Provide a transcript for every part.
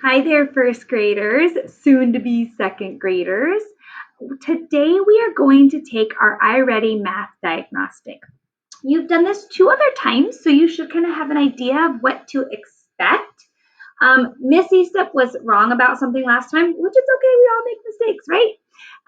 Hi there, first graders, soon to be second graders. Today we are going to take our iReady math diagnostic. You've done this 2 other times, so you should kind of have an idea of what to expect. Miss Eastep was wrong about something last time, which is okay, we all make mistakes, right?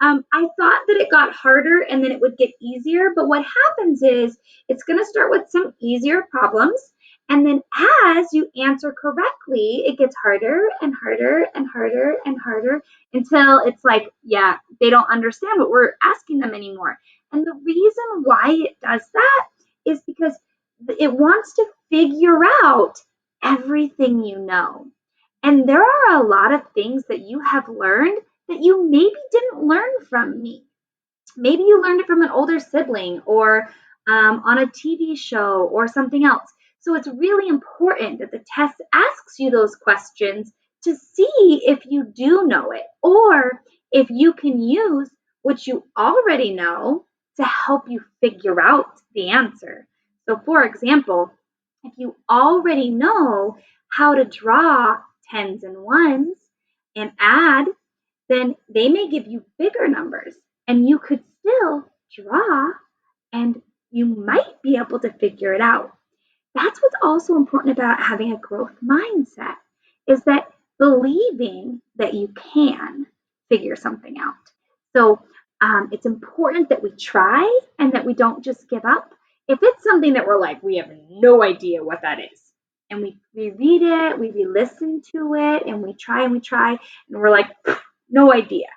I thought that it got harder and then it would get easier, but what happens is it's going to start with some easier problems, and then as you answer correctly, it gets harder and harder and harder and harder until it's like, yeah, they don't understand what we're asking them anymore. And the reason why it does that is because it wants to figure out everything you know. And there are a lot of things that you have learned that you maybe didn't learn from me. Maybe you learned it from an older sibling or on a TV show or something else. So it's really important that the test asks you those questions to see if you do know it or if you can use what you already know to help you figure out the answer. So, for example, if you already know how to draw tens and ones and add, then they may give you bigger numbers and you could still draw and you might be able to figure it out. That's what's also important about having a growth mindset is that believing that you can figure something out. So it's important that we try and that we don't just give up. If it's something that we're like, we have no idea what that is, and we read it, we re-listen to it, and we try, and we're like, no idea,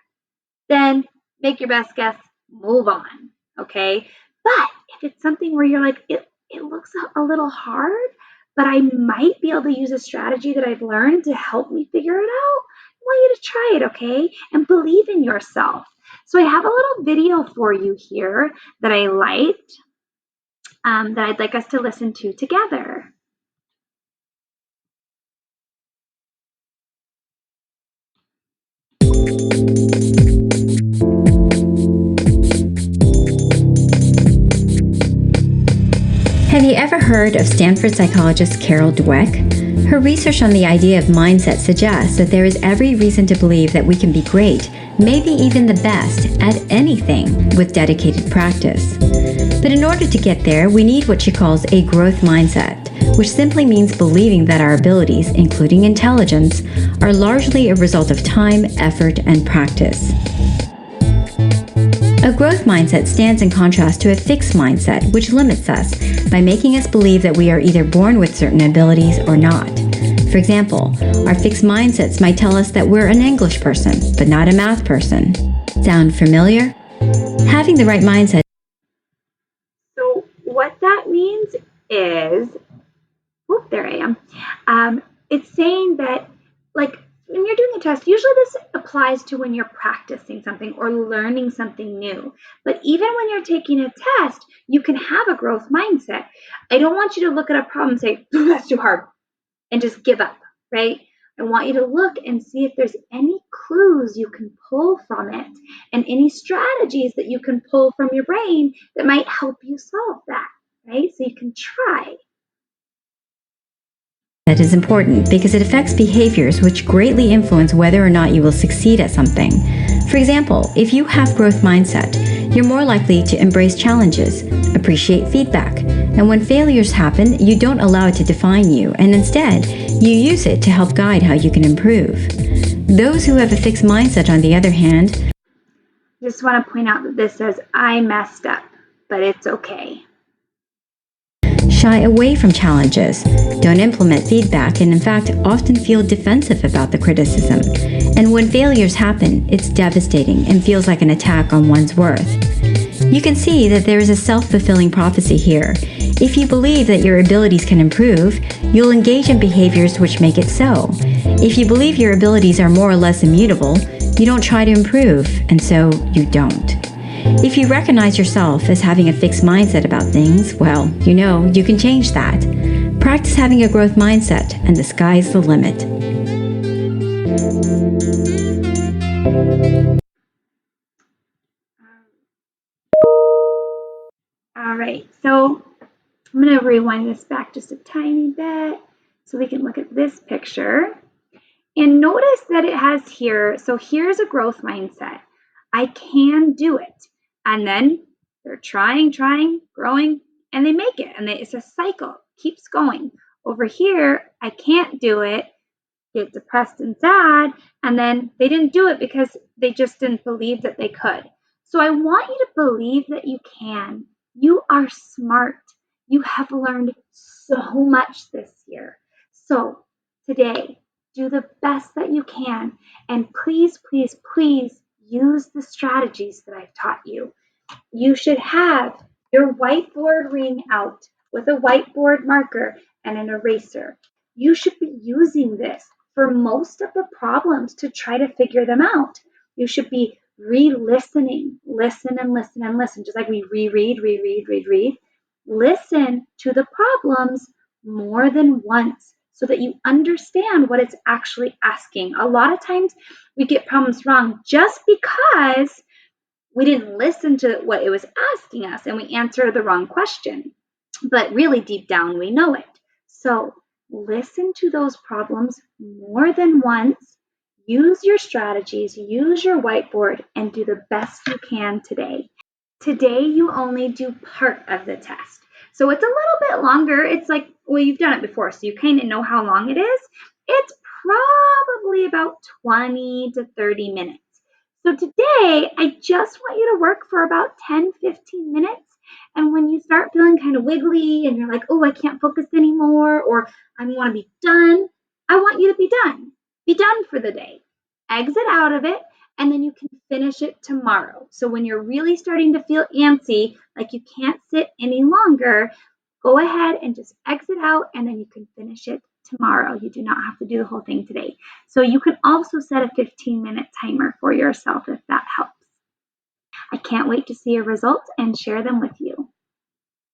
then make your best guess, move on, okay? But if it's something where you're like, it looks a little hard, but I might be able to use a strategy that I've learned to help me figure it out, I want you to try it, okay? And believe in yourself. So I have a little video for you here that I liked that I'd like us to listen to together. Have you ever heard of Stanford psychologist Carol Dweck? Her research on the idea of mindset suggests that there is every reason to believe that we can be great, maybe even the best, at anything with dedicated practice. But in order to get there, we need what she calls a growth mindset, which simply means believing that our abilities, including intelligence, are largely a result of time, effort, and practice. A growth mindset stands in contrast to a fixed mindset, which limits us by making us believe that we are either born with certain abilities or not. For example, our fixed mindsets might tell us that we're an English person, but not a math person. Sound familiar? Having the right mindset. So what that means is, whoop, there I am. It's saying that, like, when you're doing a test, usually this applies to when you're practicing something or learning something new. But even when you're taking a test, you can have a growth mindset. I don't want you to look at a problem and say, that's too hard, and just give up, right? I want you to look and see if there's any clues you can pull from it and any strategies that you can pull from your brain that might help you solve that, right? So you can try. That is important because it affects behaviors which greatly influence whether or not you will succeed at something. For example, if you have growth mindset, you're more likely to embrace challenges, appreciate feedback, and when failures happen, you don't allow it to define you, and instead, you use it to help guide how you can improve. Those who have a fixed mindset, on the other hand, Just want to point out that this says, I messed up, but it's okay. shy away from challenges, don't implement feedback, and in fact often feel defensive about the criticism. And when failures happen, it's devastating and feels like an attack on one's worth. You can see that there is a self-fulfilling prophecy here. If you believe that your abilities can improve, you'll engage in behaviors which make it so. If you believe your abilities are more or less immutable, you don't try to improve, and so you don't. If you recognize yourself as having a fixed mindset about things, well, you can change that. Practice having a growth mindset, and the sky's the limit. All right, so I'm going to rewind this back just a tiny bit so we can look at this picture. And notice that it has here, so here's a growth mindset. I can do it. And then they're trying, growing, and they make it. And it's a cycle, keeps going. Over here, I can't do it, get depressed and sad, and then they didn't do it because they just didn't believe that they could. So I want you to believe that you can. You are smart. You have learned so much this year. So today, do the best that you can. And please, please, please use the strategies that I've taught you. You should have your whiteboard ring out with a whiteboard marker and an eraser. You should be using this for most of the problems to try to figure them out. You should be re-listening, listen and listen and listen, just like we reread. Listen to the problems more than once so that you understand what it's actually asking. A lot of times we get problems wrong just because we didn't listen to what it was asking us and we answered the wrong question. But really, deep down, we know it. So listen to those problems more than once. Use your strategies, use your whiteboard, and do the best you can today. Today, you only do part of the test. So it's a little bit longer. It's like, well, you've done it before, so you kind of know how long it is. It's probably about 20 to 30 minutes. So today, I just want you to work for about 10-15 minutes. And when you start feeling kind of wiggly and you're like, oh, I can't focus anymore, or I want to be done, I want you to be done. Be done for the day. Exit out of it, and then you can finish it tomorrow. So when you're really starting to feel antsy, like you can't sit any longer, go ahead and just exit out, and then you can finish it tomorrow. You do not have to do the whole thing today. So you can also set a 15-minute timer for yourself if that helps. I can't wait to see your results and share them with you.